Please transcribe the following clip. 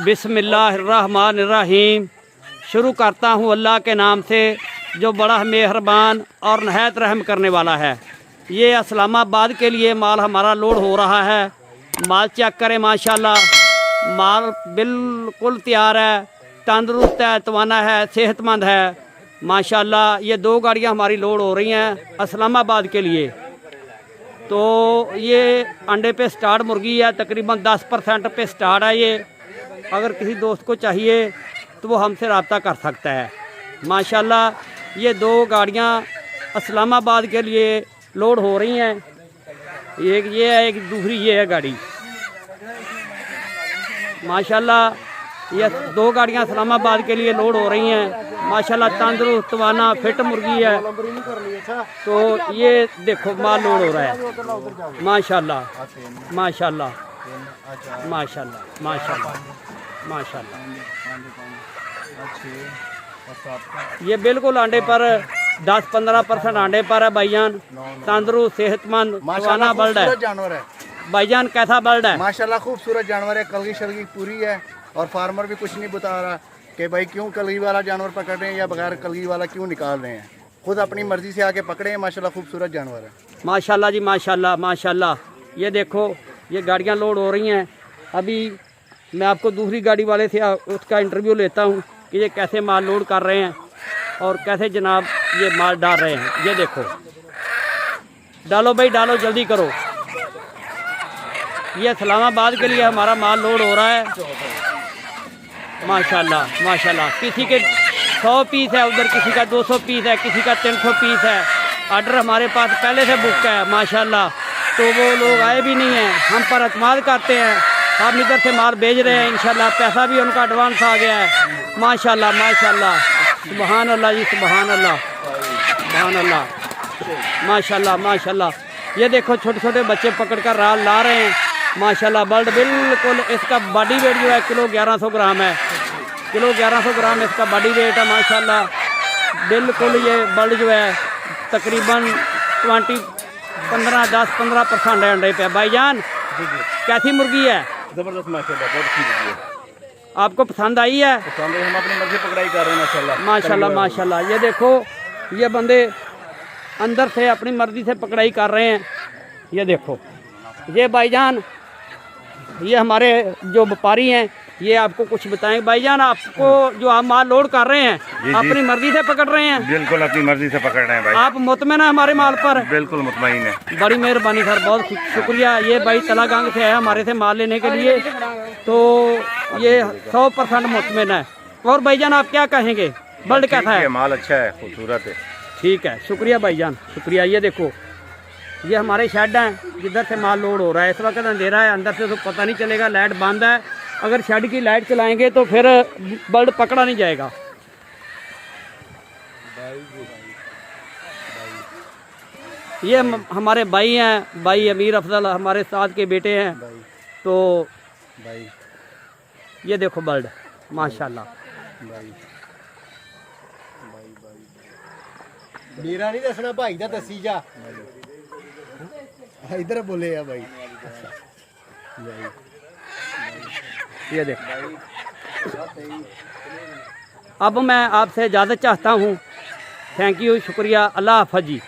बिस्मिल्लाहिर्रहमानिर्रहीम। शुरू करता हूँ अल्लाह के नाम से जो बड़ा मेहरबान और नहायत रहम करने वाला है। ये इस्लामाबाद के लिए माल हमारा लोड हो रहा है। माल चेक करें माशाल्लाह, माल बिल्कुल तैयार है, तंदुरुस्त है, तवाना है, सेहतमंद है माशाल्लाह। ये 2 गाड़ियाँ हमारी लोड हो रही हैं इस्लामाबाद के लिए। तो ये अंडे पे स्टार्ट मुर्गी है, तकरीबन 10% पे स्टार्ट है ये। अगर किसी दोस्त को चाहिए तो वो हमसे रब्ता कर सकता है माशाल्लाह। ये 2 गाड़ियाँ इस्लामाबाद के लिए लोड हो रही हैं। एक ये है, एक दूसरी ये है गाड़ी माशाल्लाह। ये 2 गाड़ियाँ इस्लामाबाद के लिए लोड हो रही हैं माशाल्लाह। तंदुरुस्त तवाना फिट मुर्गी है। तो ये देखो माल लोड हो रहा है माशाल्लाह माशाल्लाह माशाल्लाह माशाल्लाह माशाल्लाह। ये बिल्कुल अंडे पर 10-15% अंडे पर है भाईजान। तंदुरुस्त सेहतमंद तवाना बल्ड है जानवर है भाईजान। कैसा बल्ड है माशाल्लाह, खूबसूरत जानवर है। कलगी शलगी पूरी है और फार्मर भी कुछ नहीं बता रहा कि भाई क्यों कलगी वाला जानवर पकड़ रहे हैं या बगैर कलगी वाला क्यों निकाल रहे हैं। खुद अपनी मर्जी से आके पकड़े हैं माशाल्लाह। खूबसूरत जानवर है माशाल्लाह जी माशाल्लाह माशाल्लाह। ये देखो ये गाड़ियाँ लोड हो रही हैं। अभी मैं आपको दूसरी गाड़ी वाले से उसका इंटरव्यू लेता हूँ कि ये कैसे माल लोड कर रहे हैं और कैसे जनाब ये माल डाल रहे हैं। ये देखो, डालो भाई डालो, जल्दी करो। ये इस्लामाबाद के लिए हमारा माल लोड हो रहा है माशाल्लाह माशाल्लाह। किसी के 100 पीस है, उधर किसी का 200 पीस है, किसी का 300 पीस है। ऑर्डर हमारे पास पहले से बुक है माशाल्लाह। तो वो लोग आए भी नहीं हैं, हम पर एतमाद करते हैं। हम इधर से माल भेज रहे हैं इंशाल्लाह। पैसा भी उनका एडवांस आ गया है माशाल्लाह माशाल्लाह। सुबहान अल्लाह जी, सुबहान अल्लाह, सुबहान अल्लाह माशाल्लाह माशाल्लाह। ये देखो छोटे छोटे बच्चे पकड़ कर राल ला रहे हैं माशाल्लाह। बल्ड बिल्कुल, इसका बॉडी वेट जो है किलो 1100 ग्राम है। किलो 1100 ग्राम इसका बॉडी वेट है माशाल्लाह। बिल्कुल ये बल्ड जो है तकरीबन 10-15% अंडे पे भाईजान। कैसी मुर्गी है? जबरदस्त माशाल्लाह, बहुत अच्छी मुर्गी है। आपको पसंद आई है? पसंद है, हम अपनी मर्जी पकड़ाई कर रहे हैं माशाल्लाह माशाल्लाह माशाल्लाह। ये देखो ये बंदे अंदर से अपनी मर्जी से पकड़ाई कर रहे हैं। ये देखो ये भाईजान, ये हमारे जो व्यापारी हैं ये आपको कुछ बताएंगे। भाईजान आपको जो आप माल लोड कर रहे हैं जी, अपनी मर्जी से पकड़ रहे हैं? बिल्कुल अपनी मर्जी से पकड़ रहे हैं भाई। आप मुतमईन है हमारे माल पर? बिल्कुल मुतमईन है। बड़ी मेहरबानी सर, बहुत शुक्रिया। ये भाई तलागंग से है हमारे से माल लेने के लिए, तो ये 100% मुतमईन है। और भाईजान आप क्या कहेंगे, बल्ड कैसा है? माल अच्छा है, खूबसूरत है। ठीक है, शुक्रिया भाईजान, शुक्रिया। ये देखो ये हमारे शेड हैं जिधर से माल लोड हो रहा है। इस वक्त अंधेरा है, अंदर से तो पता नहीं चलेगा, लाइट बंद है। अगर शेड की लाइट चलाएंगे तो फिर बल्ड पकड़ा नहीं जाएगा। ये हमारे भाई हैं, भाई अमीर अफजल हमारे साथ के बेटे हैं। तो भाई ये देखो बल्ड माशाल्लाह। मेरा नहीं दसना भाई दा दसी जा। इधर बोले या भाई। ये देखो, अब मैं आपसे इजाज़त चाहता हूँ। थैंक यू, शुक्रिया, अल्लाह हाफ़िज़ जी।